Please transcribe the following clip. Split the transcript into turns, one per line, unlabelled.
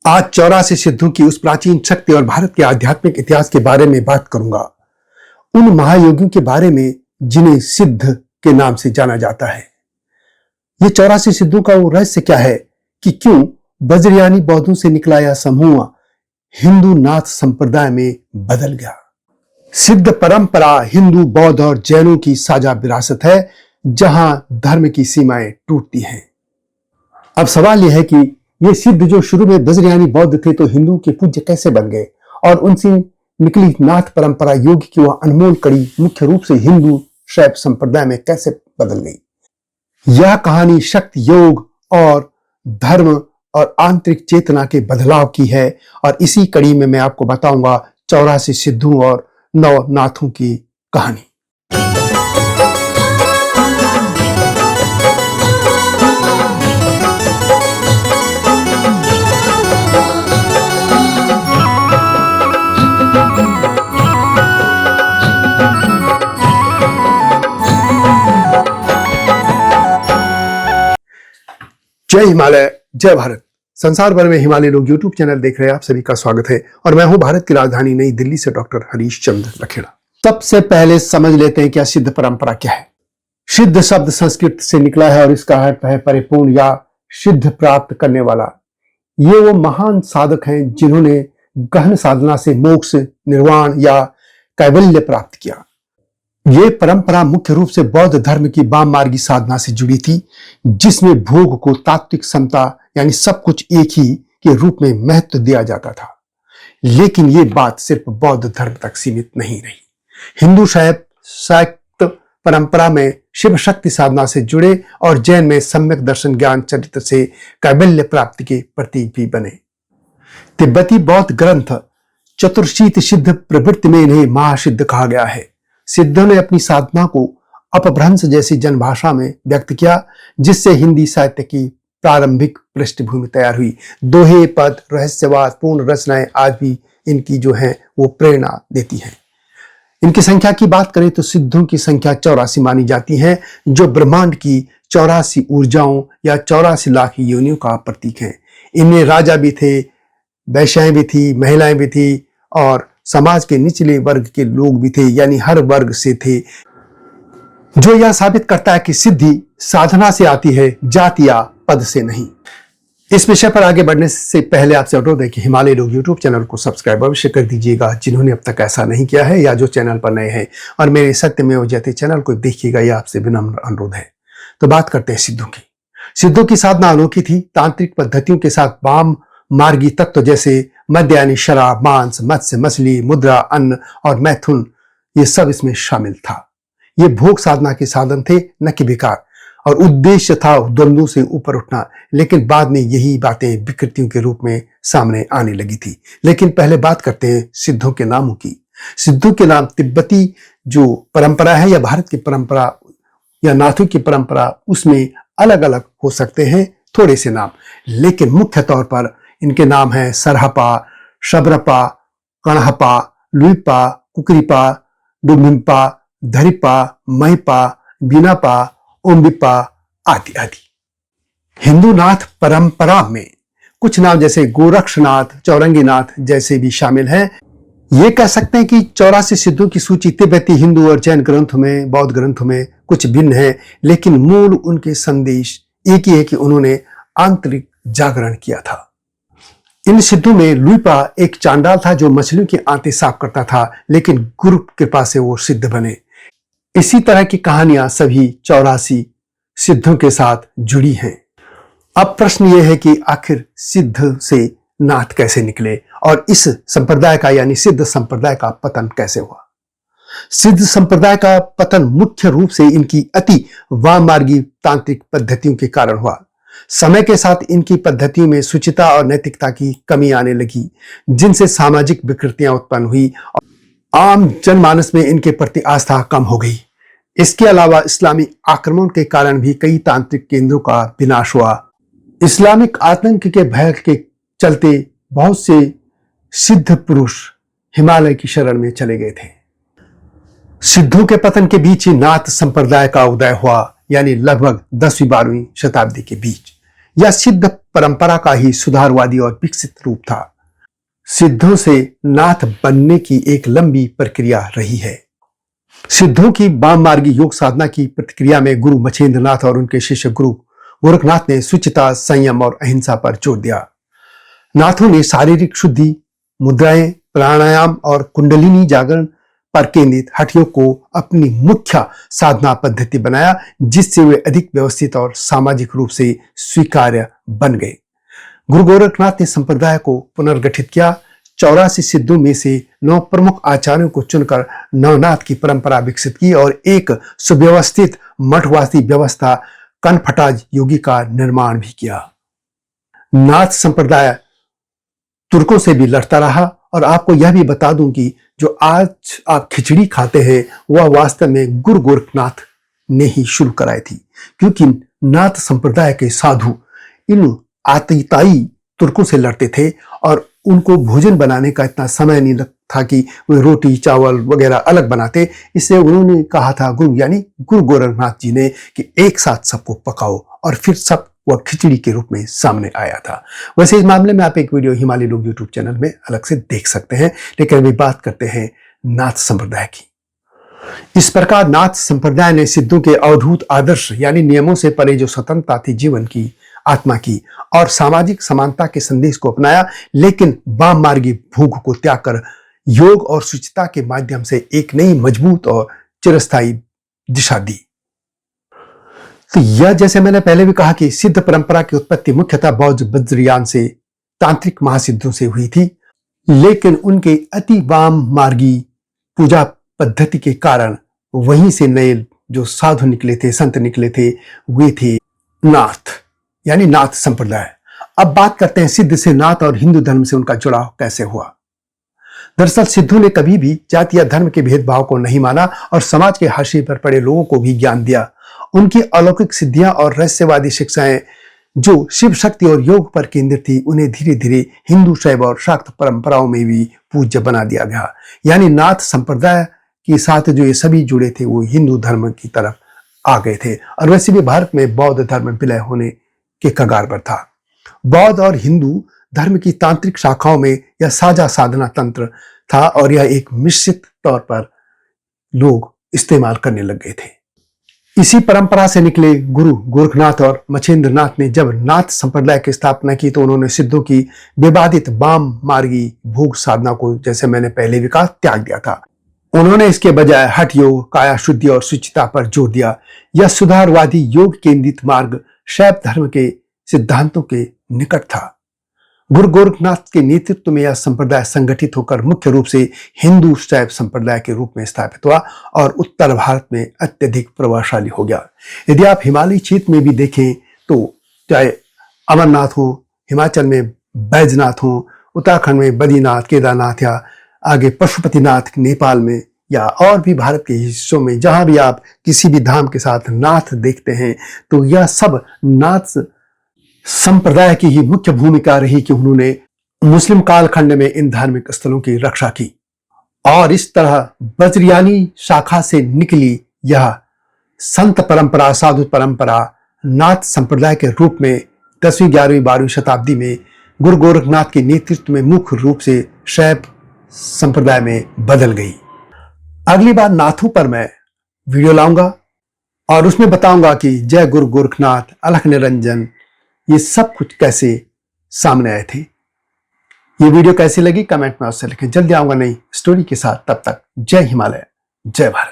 आज 84 सिद्धों की उस प्राचीन शक्ति और भारत के आध्यात्मिक इतिहास के बारे में बात करूंगा। उन महायोगियों के बारे में जिन्हें सिद्ध के नाम से जाना जाता है। ये 84 सिद्धों का वो रहस्य क्या है कि क्यों वज्रयानी बौद्धों से निकला यह समूह हिंदू नाथ संप्रदाय में बदल गया। सिद्ध परंपरा हिंदू, बौद्ध और जैनों की साझा विरासत है, जहां धर्म की सीमाएं टूटती हैं। अब सवाल यह है कि ये सिद्ध जो शुरू में वज्रयानी बौद्ध थे तो हिंदू के पूज्य कैसे बन गए, और उनसे निकली नाथ परंपरा योग की वह अनमोल कड़ी मुख्य रूप से हिंदू शैव संप्रदाय में कैसे बदल गई। यह कहानी शक्ति, योग और धर्म और आंतरिक चेतना के बदलाव की है, और इसी कड़ी में मैं आपको बताऊंगा 84 सिद्धों और 9 नाथों की कहानी। जय हिमालय, जय भारत। संसार भर में हिमालय लोग यूट्यूब चैनल देख रहे हैं, आप सभी का स्वागत है। और मैं हूं भारत की राजधानी नई दिल्ली से डॉक्टर हरीश चंद्र लखेड़ा। सबसे पहले समझ लेते हैं क्या सिद्ध परंपरा क्या है। सिद्ध शब्द संस्कृत से निकला है और इसका अर्थ है परिपूर्ण या सिद्ध प्राप्त करने वाला। ये वो महान साधक हैं जिन्होंने गहन साधना से मोक्ष, निर्वाण या कैवल्य प्राप्त किया। ये परंपरा मुख्य रूप से बौद्ध धर्म की वाम मार्गी साधना से जुड़ी थी, जिसमें भोग को तात्विक समता यानी सब कुछ एक ही के रूप में महत्व दिया जाता था। लेकिन ये बात सिर्फ बौद्ध धर्म तक सीमित नहीं रही। हिंदू शैव शाक्त परंपरा में शिव शक्ति साधना से जुड़े और जैन में सम्यक दर्शन ज्ञान चरित्र से कैवल्य प्राप्ति के प्रतीक भी बने। तिब्बती बौद्ध ग्रंथ चतुर्शीत सिद्ध प्रवृत्ति में इन्हें महासिद्ध कहा गया है। सिद्धों ने अपनी साधना को अपभ्रंश जैसी जनभाषा में व्यक्त किया, जिससे हिंदी साहित्य की प्रारंभिक पृष्ठभूमि तैयार हुई। दोहे, पद, रहस्यवाद पूर्ण रचनाएं आज भी इनकी जो है वो प्रेरणा देती हैं। इनकी संख्या की बात करें तो सिद्धों की संख्या 84 मानी जाती है, जो ब्रह्मांड की 84 ऊर्जाओं या 84 लाख योनियों का प्रतीक है। इनमें राजा भी थे, वैश्याएं भी थी, महिलाएं भी थी और समाज के निचले वर्ग के लोग भी थे, यानी हर वर्ग से थे, जो यह साबित करता है कि सिद्धि साधना से आती है, जाति या पद से नहीं। इस विषय पर आगे बढ़ने से पहले आपसे अनुरोध है कि हिमालय लोग यूट्यूब चैनल को सब्सक्राइब अवश्य कर दीजिएगा, जिन्होंने अब तक ऐसा नहीं किया है या जो चैनल पर नए हैं, और मेरे सत्यमेव जयते चैनल को देखिएगा, यह आपसे विनम्र अनुरोध है। तो बात करते हैं सिद्धों की। सिद्धों की साधना अनोखी थी। तांत्रिक पद्धतियों के साथ वाम मार्गी तत्व जैसे मद्य यानी शराब, मांस, मत्स्य, मछली, मुद्रा, अन्न और मैथुन, ये सब इसमें शामिल था। ये भोग साधना के साधन थे, न कि विकार, और उद्देश्य था द्वंद्वों से ऊपर उठना। लेकिन बाद में यही बातें विकृतियों के रूप में सामने आने लगी थी। लेकिन पहले बात करते हैं सिद्धों के नामों की। सिद्धों के नाम तिब्बती जो परंपरा है या भारत की परंपरा या नाथों की परंपरा, उसमें अलग अलग हो सकते हैं थोड़े से नाम, लेकिन मुख्य तौर पर इनके नाम हैं सरहपा, शबरपा, कणहपा, लुईपा, कुकरीपा, डुम्बिम्पा, धरिपा, महिपा, बीनापा, ओम्बिपा आदि आदि। हिंदू नाथ परंपरा में कुछ नाम जैसे गोरक्षनाथ, चौरंगीनाथ जैसे भी शामिल हैं। ये कह सकते हैं कि 84 सिद्धों की सूची तिब्बती, हिंदू और जैन ग्रंथों में, बौद्ध ग्रंथों में कुछ भिन्न है, लेकिन मूल उनके संदेश एक ही है कि उन्होंने आंतरिक जागरण किया था। इन सिद्धों में लुईपा एक चांडाल था जो मछलियों के आंतें साफ करता था, लेकिन गुरु कृपा से वो सिद्ध बने। इसी तरह की कहानियां सभी 84 सिद्धों के साथ जुड़ी हैं। अब प्रश्न ये है कि आखिर सिद्ध से नाथ कैसे निकले और इस संप्रदाय का यानी सिद्ध संप्रदाय का पतन कैसे हुआ। सिद्ध संप्रदाय का पतन मुख्य रूप से इनकी अति वाममार्गी तांत्रिक पद्धतियों के कारण हुआ। समय के साथ इनकी पद्धतियों में शुचिता और नैतिकता की कमी आने लगी, जिनसे सामाजिक विकृतियां उत्पन्न हुई और आम जनमानस में इनके प्रति आस्था कम हो गई। इसके अलावा इस्लामी आक्रमण के कारण भी कई तांत्रिक केंद्रों का विनाश हुआ। इस्लामिक आतंक के भय के चलते बहुत से सिद्ध पुरुष हिमालय की शरण में चले गए थे। सिद्धों के पतन के बीच ही नाथ संप्रदाय का उदय हुआ, यानी लगभग 10वीं 12वीं शताब्दी के बीच। यह सिद्ध परंपरा का ही सुधारवादी और विकसित रूप था। सिद्धों से नाथ बनने की एक लंबी प्रक्रिया रही है। सिद्धों की वाम मार्गी योग साधना की प्रतिक्रिया में गुरु मछेंद्र नाथ और उनके शिष्य गुरु गोरखनाथ ने शुचिता, संयम और अहिंसा पर जोर दिया। नाथों ने शारीरिक शुद्धि, मुद्राएं, प्राणायाम और कुंडलिनी जागरण पर केंद्रित हठ योग को अपनी मुख्य साधना पद्धति बनाया, जिससे वे अधिक व्यवस्थित और सामाजिक रूप से स्वीकार्य बन गए। गुरु गोरखनाथ ने संप्रदाय को पुनर्गठित किया। 84 सिद्धों में से 9 प्रमुख आचार्यों को चुनकर नवनाथ की परंपरा विकसित की और एक सुव्यवस्थित मठवासी व्यवस्था कनफटाज योगी का निर्माण भी किया। नाथ संप्रदाय तुर्कों से भी लड़ता रहा और आपको यह भी बता दूं कि जो आज आप खिचड़ी खाते हैं वह वास्तव में गुरु गोरखनाथ ने ही शुरू कराई थी, क्योंकि नाथ संप्रदाय के साधु इन आतिताई तुर्कों से लड़ते थे और उनको भोजन बनाने का इतना समय नहीं लगता था कि वे रोटी चावल वगैरह अलग बनाते। इससे उन्होंने कहा था गुरु यानी गुरु गोरखनाथ जी ने कि एक साथ सबको पकाओ, और फिर सब वह खिचड़ी के रूप में सामने आया था। वैसे इस मामले में आप एक वीडियो हिमालय लोग यूट्यूब चैनल में अलग से देख सकते हैं, लेकिन अभी बात करते हैं नाथ संप्रदाय की। इस प्रकार नाथ संप्रदाय ने सिद्धों के अवधूत आदर्श यानी नियमों से परे जो स्वतंत्रता थी जीवन की, आत्मा की और सामाजिक समानता के संदेश को अपनाया, लेकिन वाम मार्गी भूख को त्याग कर योग और शुचिता के माध्यम से एक नई मजबूत और चिरस्थायी दिशा दी। तो यह जैसे मैंने पहले भी कहा कि सिद्ध परंपरा की उत्पत्ति मुख्यतः बौद्ध वज्रयान से तांत्रिक महासिद्धों से हुई थी, लेकिन उनके अति वाम मार्गी पूजा पद्धति के कारण वहीं से नए जो साधु निकले थे, संत निकले थे, वे थे नाथ यानी नाथ संप्रदाय। अब बात करते हैं सिद्ध से नाथ और हिंदू धर्म से उनका जुड़ाव कैसे हुआ। दरअसल सिद्धों ने कभी भी जाति या धर्म के भेदभाव को नहीं माना और समाज के हाशिए पर पड़े लोगों को भी ज्ञान दिया। उनकी अलौकिक सिद्धियां और रहस्यवादी शिक्षाएं जो शिव शक्ति और योग पर केंद्रित थी, उन्हें धीरे धीरे हिंदू शैव और शाक्त परंपराओं में भी पूज्य बना दिया गया। यानी नाथ संप्रदाय के साथ जो ये सभी जुड़े थे वो हिंदू धर्म की तरफ आ गए थे। और वैसे भी भारत में बौद्ध धर्म विलय होने के कगार पर था। बौद्ध और हिंदू धर्म की तांत्रिक शाखाओं में यह साझा साधना तंत्र था और यह एक मिश्रित तौर पर लोग इस्तेमाल करने लग गए थे। इसी परंपरा से निकले गुरु गोरखनाथ और मछेंद्र नाथ ने जब नाथ संप्रदाय की स्थापना की तो उन्होंने सिद्धों की विवादित वाम मार्गी भोग साधना को, जैसे मैंने पहले भी कहा, त्याग दिया था। उन्होंने इसके बजाय हठ योग, काया शुद्धि और शुचिता पर जोर दिया। यह सुधारवादी योग केंद्रित मार्ग शैव धर्म के सिद्धांतों के निकट था। गुरु गोरखनाथ के नेतृत्व में यह संप्रदाय संगठित होकर मुख्य रूप से हिंदू शैव संप्रदाय के रूप में स्थापित हुआ और उत्तर भारत में अत्यधिक प्रभावशाली हो गया। यदि आप हिमालय क्षेत्र में भी देखें तो चाहे अमरनाथ हो, हिमाचल में बैजनाथ हो, उत्तराखंड में बद्रीनाथ, केदारनाथ या आगे पशुपतिनाथ नेपाल में या और भी भारत के हिस्सों में जहां भी आप किसी भी धाम के साथ नाथ देखते हैं तो यह सब नाथ संप्रदाय की ही मुख्य भूमिका रही कि उन्होंने मुस्लिम कालखंड में इन धार्मिक स्थलों की रक्षा की। और इस तरह वज्रयानी शाखा से निकली यह संत परंपरा, साधु परंपरा नाथ संप्रदाय के रूप में 10वीं, 11वीं, 12वीं शताब्दी में गुरु गोरखनाथ के नेतृत्व में मुख्य रूप से शैव संप्रदाय में बदल गई। अगली बार नाथों पर मैं वीडियो लाऊंगा और उसमें बताऊंगा कि जय गुरु गोरखनाथ, अलख निरंजन, ये सब कुछ कैसे सामने आए थे। ये वीडियो कैसी लगी कमेंट में अवश्य लिखें। जल्दी आऊंगा नई स्टोरी के साथ, तब तक जय हिमालय, जय भारत।